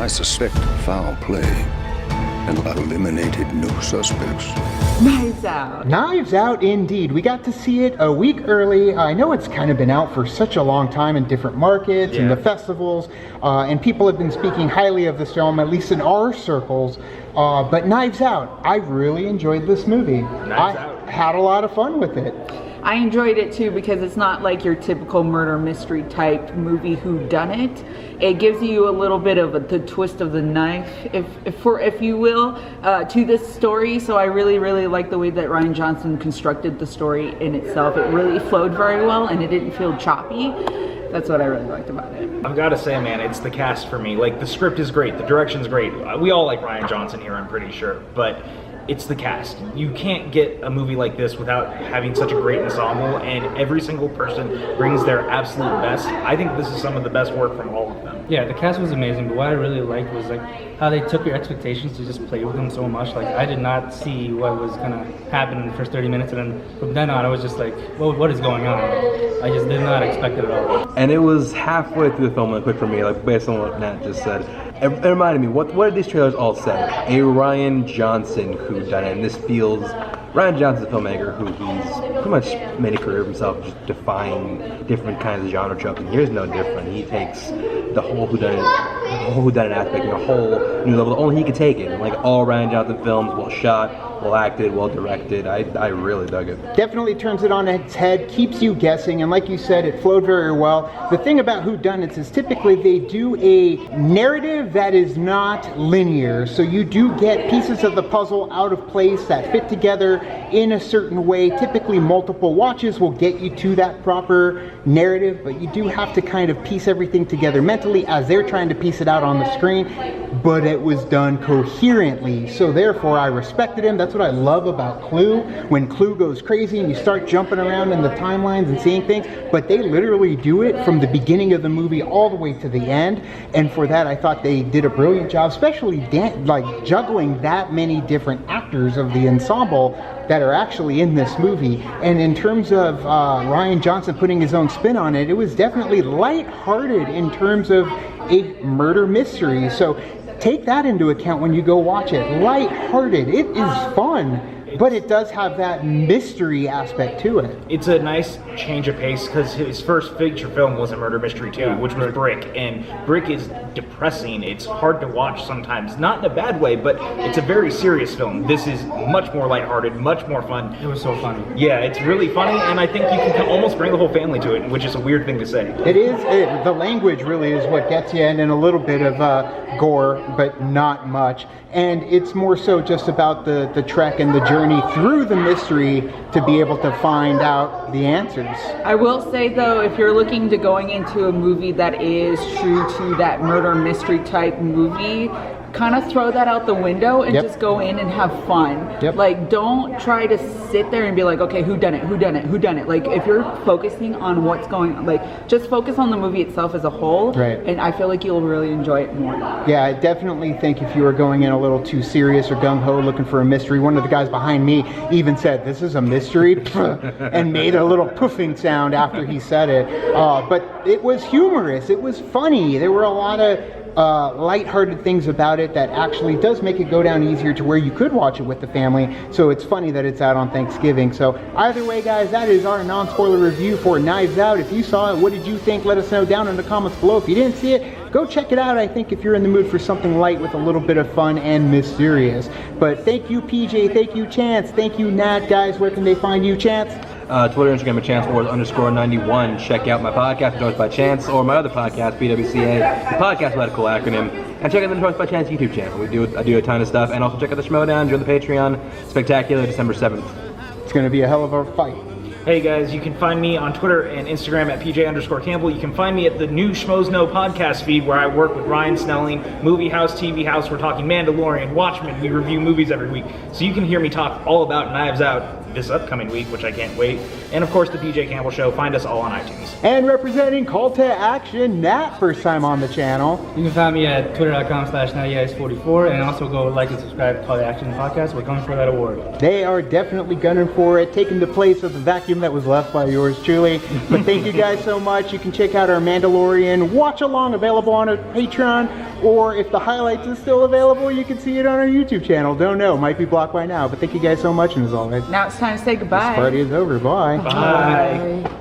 I suspect foul play, and I've eliminated no suspects. Knives Out. Knives Out, indeed. We got to see it a week early. I know it's kind of been out for such a long time in different markets and the festivals, and people have been speaking highly of this film, at least in our circles. But Knives Out, I really enjoyed this movie. I had a lot of fun with it. I enjoyed it too because it's not like your typical murder mystery type movie whodunit. It gives you a little bit of the twist of the knife, if you will, to this story. So I really like the way that Rian Johnson constructed the story in itself. It really flowed very well and it didn't feel choppy. That's what I really liked about it. I've got to say, man, it's the cast for me. Like, the script is great, the direction's great. We all like Rian Johnson here, I'm pretty sure, but it's the cast. You can't get a movie like this without having such a great ensemble, and every single person brings their absolute best. I think this is some of the best work from all of them. Yeah, the cast was amazing, but what I really liked was like how they took your expectations to just play with them so much. Like, I did not see what was gonna happen in the first 30 minutes, and then from then on I was just like, well, what is going on? I just did not expect it at all. And it was halfway through the film when it clicked for me, like based on what Nat just said. It reminded me, what did these trailers all say? A Rian Johnson whodunit, and this feels... Rian Johnson's a filmmaker who he's pretty much made a career of himself just defying different kinds of genre tropes, and here's no different. He takes the whole whodunit aspect in a whole new level, only he could take it. And like all Rian Johnson films, well shot, well acted, well directed. I really dug it. Definitely turns it on its head, keeps you guessing, and like you said, it flowed very well. The thing about whodunits is typically they do a narrative that is not linear, so you do get pieces of the puzzle out of place that fit together in a certain way. Typically multiple watches will get you to that proper narrative, but you do have to kind of piece everything together mentally as they're trying to piece it out on the screen, but it was done coherently, so therefore I respected him. That's what I love about Clue, when Clue goes crazy and you start jumping around in the timelines and seeing things, but they literally do it from the beginning of the movie all the way to the end, and for that I thought they did a brilliant job, especially like juggling that many different actors of the ensemble that are actually in this movie. And in terms of Rian Johnson putting his own spin on it, it was definitely lighthearted in terms of a murder mystery. So take that into account when you go watch it. Lighthearted. It is fun, but it does have that mystery aspect to it. It's a nice change of pace because his first feature film was a murder mystery too, which was Brick, and Brick is depressing. It's hard to watch sometimes, not in a bad way, but it's a very serious film. This is much more lighthearted, much more fun. It was so funny. Yeah, it's really funny, and I think you can almost bring the whole family to it, which is a weird thing to say. It is. The language really is what gets you, and then a little bit of gore, but not much. And it's more so just about the trek and the journey through the mystery to be able to find out the answers. I will say though, if you're looking to going into a movie that is true to that murder mystery type movie, kind of throw that out the window and just go in and have fun. Like, don't try to sit there and be like, okay, who done it? Like, if you're focusing on what's going on, like, just focus on the movie itself as a whole. Right. And I feel like you'll really enjoy it more. Yeah, I definitely think if you were going in a little too serious or gung-ho looking for a mystery, one of the guys behind me even said, this is a mystery, and made a little poofing sound after he said it. But it was humorous. It was funny. There were a lot of lighthearted things about it that actually does make it go down easier to where you could watch it with the family. So it's funny that it's out on Thanksgiving. So either way, guys, that is our non-spoiler review for Knives Out. If you saw it, what did you think? Let us know down in the comments below. If you didn't see it, go check it out. I think if you're in the mood for something light with a little bit of fun and mysterious. But thank you, PJ. Thank you, Chance. Thank you, Nat. Guys, where can they find you, Chance? Twitter, Instagram, at ChanceWars_91. Check out my podcast, Noise by Chance, or my other podcast, PWCA, the podcast without a cool acronym. And check out the Noise by Chance YouTube channel. I do a ton of stuff. And also check out the Schmodown, join the Patreon. Spectacular, December 7th. It's going to be a hell of a fight. Hey guys, you can find me on Twitter and Instagram at PJ_Campbell. You can find me at the new Schmoes Know podcast feed where I work with Ryan Snelling, Movie House, TV House. We're talking Mandalorian, Watchmen. We review movies every week. So you can hear me talk all about Knives Out this upcoming week, which I can't wait. And of course, the DJ Campbell Show. Find us all on iTunes. And representing Call to Action, Nat, first time on the channel. You can find me at twitter.com/nattyis44 and also go like and subscribe to Call to Action Podcast. We're coming for that award. They are definitely gunning for it, taking the place of the vacuum that was left by yours truly. But thank you guys so much. You can check out our Mandalorian watch along available on our Patreon, or if the highlights is still available, you can see it on our YouTube channel. Don't know, might be blocked by now. But thank you guys so much, and as always, Now it's time to say goodbye. this party is over. Bye. Bye.